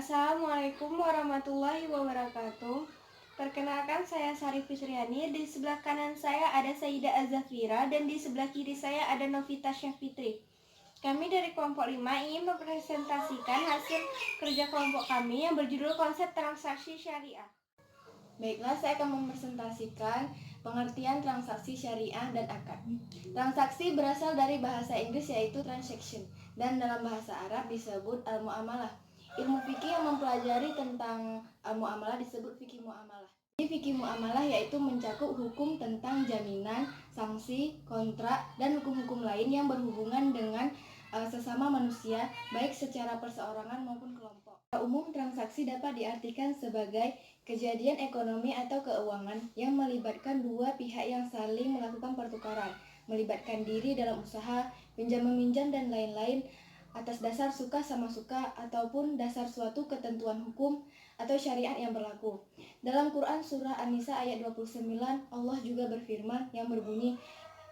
Assalamualaikum warahmatullahi wabarakatuh. Perkenalkan, saya Sari Fitriani. Di sebelah kanan saya ada Sayyidah Azafira dan di sebelah kiri saya ada Novita Syafitri. Kami dari kelompok 5 ingin mempresentasikan hasil kerja kelompok kami yang berjudul Konsep Transaksi Syariah. Baiklah, saya akan mempresentasikan pengertian transaksi syariah dan akad. Transaksi berasal dari bahasa Inggris yaitu transaction, dan dalam bahasa Arab disebut al-mu'amalah. Ilmu fikih yang mempelajari tentang al-mu'amalah disebut fikih mu'amalah. Jadi fikih mu'amalah yaitu mencakup hukum tentang jaminan, sanksi, kontrak, dan hukum-hukum lain yang berhubungan dengan sesama manusia, baik secara perseorangan maupun kelompok. Secara umum, transaksi dapat diartikan sebagai kejadian ekonomi atau keuangan yang melibatkan dua pihak yang saling melakukan pertukaran, melibatkan diri dalam usaha, pinjam-meminjam, dan lain-lain atas dasar suka sama suka ataupun dasar suatu ketentuan hukum atau syariat yang berlaku. Dalam Quran surah An-Nisa ayat 29, Allah juga berfirman yang berbunyi,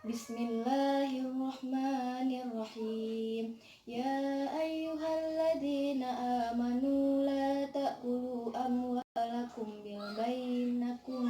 Bismillahirrahmanirrahim. Ya ayyuhalladzina amanu la ta'kulu amwalakum bainakum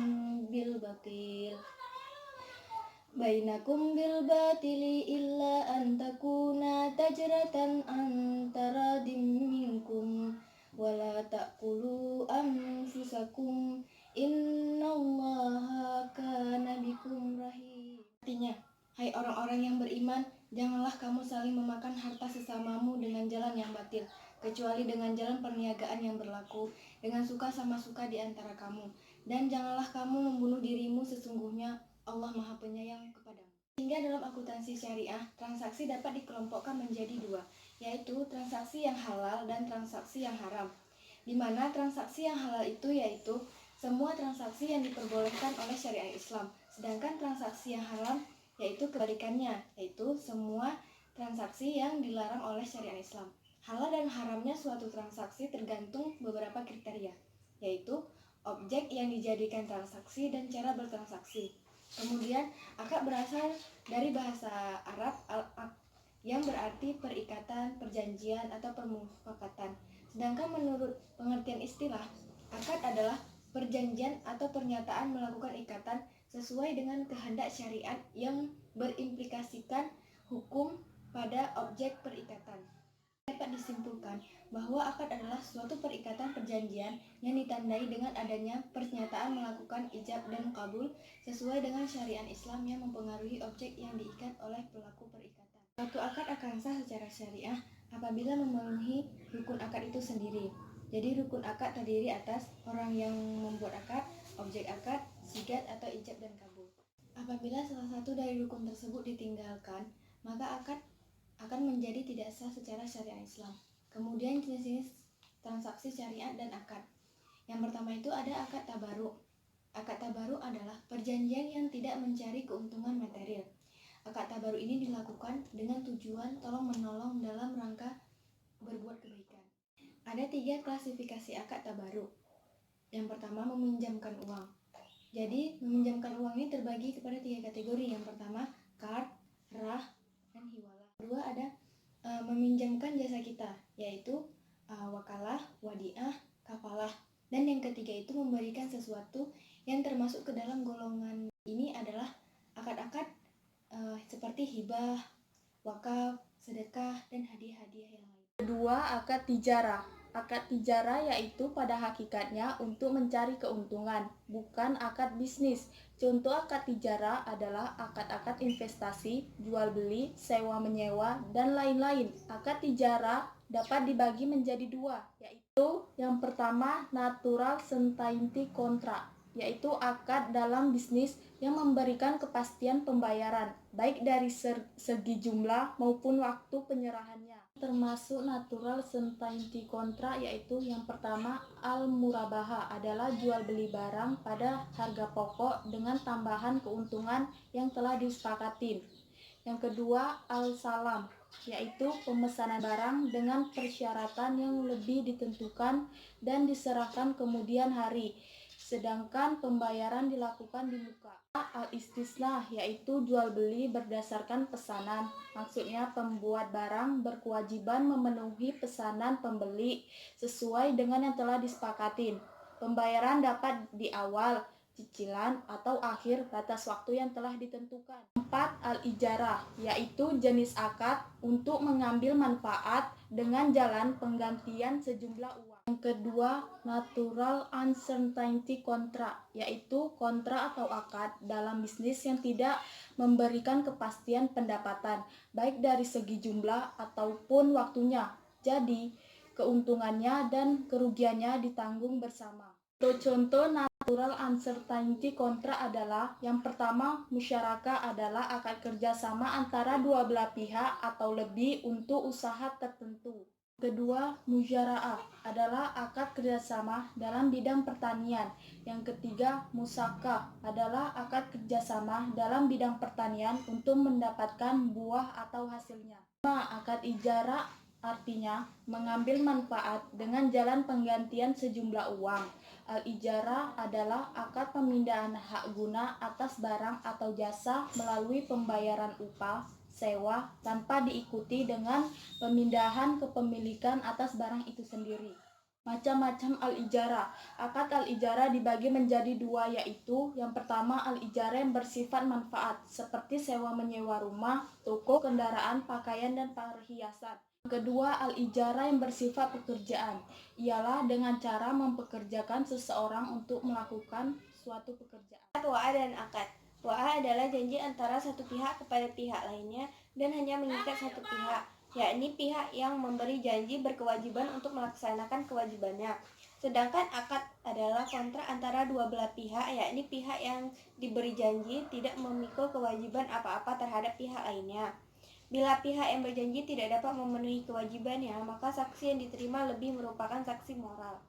bil batili illa an takuna tajratan antaradim minkum wala ta'kulu anfusakum innallaha kana bikum rahim. Artinya, hai orang-orang yang beriman, janganlah kamu saling memakan harta sesamamu dengan jalan yang batil, kecuali dengan jalan perniagaan yang berlaku, dengan suka sama suka di antara kamu. Dan janganlah kamu membunuh dirimu, sesungguhnya Allah Maha Penyayang kepadamu. Sehingga dalam akuntansi syariah, transaksi dapat dikelompokkan menjadi dua, yaitu transaksi yang halal dan transaksi yang haram. Di mana transaksi yang halal itu yaitu semua transaksi yang diperbolehkan oleh syariat Islam, sedangkan transaksi yang haram yaitu kebalikannya, yaitu semua transaksi yang dilarang oleh syariat Islam. Halal dan haramnya suatu transaksi tergantung beberapa kriteria, yaitu objek yang dijadikan transaksi dan cara bertransaksi. Kemudian, akad berasal dari bahasa Arab yang berarti perikatan, perjanjian, atau permufakatan. Sedangkan menurut pengertian istilah, akad adalah perjanjian atau pernyataan melakukan ikatan sesuai dengan kehendak syariat yang berimplikasikan hukum pada objek perikatan. Dapat disimpulkan bahwa akad adalah suatu perikatan perjanjian yang ditandai dengan adanya pernyataan melakukan ijab dan kabul sesuai dengan syariat Islam yang mempengaruhi objek yang diikat oleh pelaku perikatan. Suatu akad akan sah secara syariah apabila memenuhi rukun akad itu sendiri. Jadi rukun akad terdiri atas orang yang membuat akad, objek akad, sigat atau ijab dan kabul. Apabila salah satu dari rukun tersebut ditinggalkan, maka akad akan menjadi tidak sah secara syariat Islam. Kemudian jenis-jenis transaksi syariat dan akad. Yang pertama itu ada akad tabaruk. Akad tabaruk adalah perjanjian yang tidak mencari keuntungan material. Akad tabaruk ini dilakukan dengan tujuan tolong-menolong dalam rangka berbuat kebaikan. Ada 3 klasifikasi akad tabaruk. Yang pertama, meminjamkan uang. Jadi, meminjamkan uang ini terbagi kepada 3 kategori. Yang pertama, qard, rah, dan hiwalah. Kedua, ada meminjamkan jasa kita, yaitu wakalah, wadiah, kafalah. Dan yang ketiga itu memberikan sesuatu yang termasuk ke dalam golongan ini adalah akad-akad seperti hibah, wakaf, sedekah, dan hadiah-hadiah yang lain. Kedua, akad tijarah. Akad tijarah yaitu pada hakikatnya untuk mencari keuntungan, bukan akad bisnis. Contoh akad tijarah adalah akad-akad investasi, jual beli, sewa menyewa, dan lain-lain. Akad tijarah dapat dibagi menjadi 2, yaitu yang pertama natural certainty contract, yaitu akad dalam bisnis yang memberikan kepastian pembayaran, baik dari segi jumlah maupun waktu penyerahannya. Termasuk natural certainty contract yaitu yang pertama al-murabaha adalah jual beli barang pada harga pokok dengan tambahan keuntungan yang telah disepakati. Yang kedua al-salam yaitu pemesanan barang dengan persyaratan yang lebih ditentukan dan diserahkan kemudian hari. sedangkan pembayaran dilakukan di muka. Al-istisna yaitu jual beli berdasarkan pesanan. Maksudnya pembuat barang berkewajiban memenuhi pesanan pembeli sesuai dengan yang telah disepakatin. Pembayaran dapat di awal, cicilan, atau akhir batas waktu yang telah ditentukan. 4. Al-ijarah yaitu jenis akad untuk mengambil manfaat dengan jalan penggantian sejumlah uang. Yang kedua, natural uncertainty contract, yaitu kontrak atau akad dalam bisnis yang tidak memberikan kepastian pendapatan, baik dari segi jumlah ataupun waktunya. Jadi, keuntungannya dan kerugiannya ditanggung bersama. Contoh natural uncertainty contract adalah yang pertama, musyarakah adalah akad kerjasama antara dua belah pihak atau lebih untuk usaha tertentu. Kedua, muzara'ah adalah akad kerjasama dalam bidang pertanian. Yang ketiga, musakah adalah akad kerjasama dalam bidang pertanian untuk mendapatkan buah atau hasilnya. 5. Akad ijarah artinya mengambil manfaat dengan jalan penggantian sejumlah uang. Al-ijarah adalah akad pemindahan hak guna atas barang atau jasa melalui pembayaran upah sewa tanpa diikuti dengan pemindahan kepemilikan atas barang itu sendiri. Macam-macam al-ijarah. Akad al-ijarah dibagi menjadi dua, yaitu yang pertama al-ijarah yang bersifat manfaat seperti sewa menyewa rumah, toko, kendaraan, pakaian, dan perhiasan. Kedua, al-ijarah yang bersifat pekerjaan, ialah dengan cara mempekerjakan seseorang untuk melakukan suatu pekerjaan. Wa'ah dan akad. Wa'ah adalah janji antara satu pihak kepada pihak lainnya dan hanya mengikat satu pihak, yakni pihak yang memberi janji berkewajiban untuk melaksanakan kewajibannya. Sedangkan akad adalah kontrak antara dua belah pihak, yakni pihak yang diberi janji tidak memikul kewajiban apa-apa terhadap pihak lainnya. Bila pihak yang berjanji tidak dapat memenuhi kewajibannya, maka saksi yang diterima lebih merupakan saksi moral.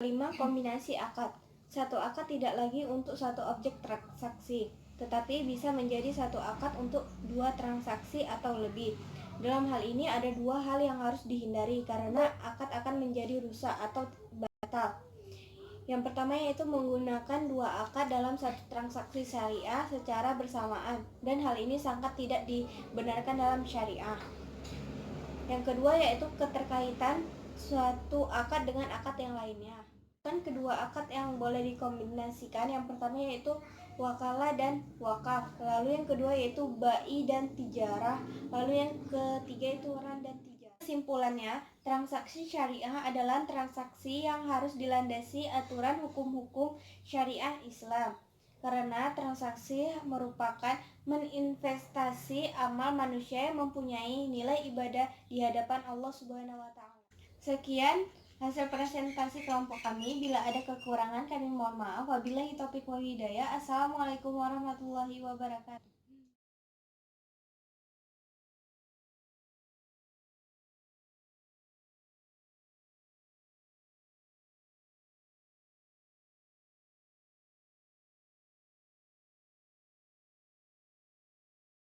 5. Kombinasi akad. Satu akad tidak lagi untuk satu objek transaksi, tetapi bisa menjadi satu akad untuk dua transaksi atau lebih. Dalam hal ini ada dua hal yang harus dihindari karena akad akan menjadi rusak atau batal. Yang pertama yaitu menggunakan dua akad dalam satu transaksi syariah secara bersamaan, dan hal ini sangat tidak dibenarkan dalam syariah. Yang kedua yaitu keterkaitan suatu akad dengan akad yang lainnya. Kedua akad yang boleh dikombinasikan, yang pertama yaitu wakalah dan wakaf, lalu yang kedua yaitu bai dan tijarah, lalu yang ketiga itu ran dan tijarah. Kesimpulannya, transaksi syariah adalah transaksi yang harus dilandasi aturan hukum-hukum syariah Islam, karena transaksi merupakan meninvestasi amal manusia yang mempunyai nilai ibadah di hadapan Allah Subhanahu wa Ta'ala. Sekian hasil presentasi kelompok kami. Bila ada kekurangan kami mohon maaf. Wabillahi taufiq wal hidayah. Assalamualaikum warahmatullahi wabarakatuh.